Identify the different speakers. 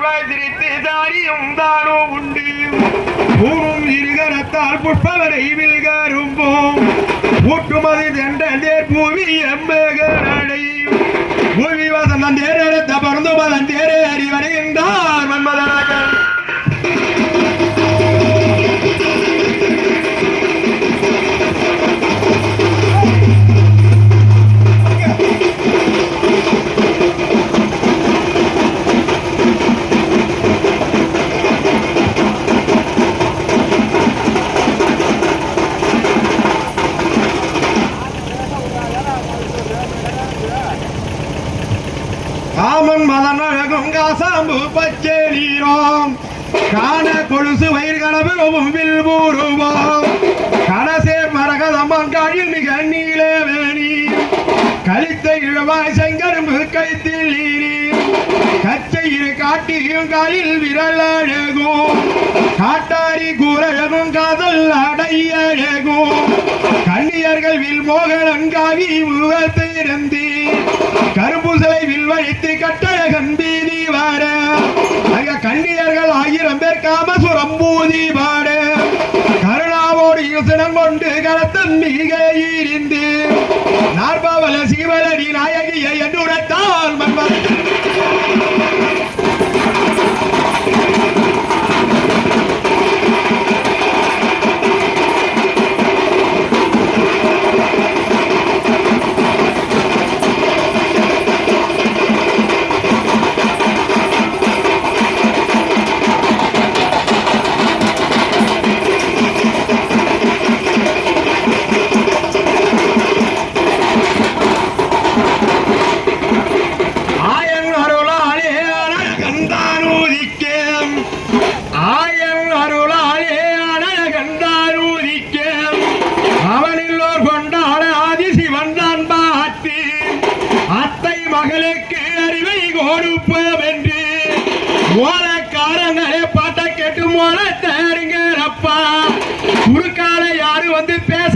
Speaker 1: வாய் சிரித்து தாரியும் தானோ உண்டு பூணும் இருகரத்தால் புஷ்பவரை வில்கரும்போம் ஊட்டுமதி தென்றேர் பூவி எம்மகரடையும் பூவி வசந்தம் தேரெடுத்த பறந்து மதன் தேரே அறி வருகின்றார் மன்மதனாக காமன் மதனழகும் காசாம்பு பச்சை நீரோம் காண கொலுசு வயிறு கனவும் வில்பூருவோம் கனசேர் மரகதம்மன் காழில் மிக நீலவேணி கழித்த இழவாய் செங்கரும்பு கைத்தில் நீரி கச்சை இரு காட்டியும் காலில் விரல் அழகும் காட்டாரி கூறழகும் காதல் அடையழகும் கண்ணியர்கள் வில் மோகனன் காவி முகத்திருந்தி கரும்புசலை வில் வைத்து கட்டழகன் வீதி வார அங்க கண்ணியர்கள் 1000 பேர் காமசுரம் பூதி பாட கருணாவோடு யோசனம் கொண்டு கரத்தன் மிக ஈரிந்து நாற்பவல சிவலடி நாயகியை என்றுரைத்தால் மன்மன் மகளுக்கு அறிவை கொடுப்பவென்று ஓலக்காரங்களே பாட்ட கேட்டு மோன தேருங்கப்பா குறுக்கால யாரு வந்து பேச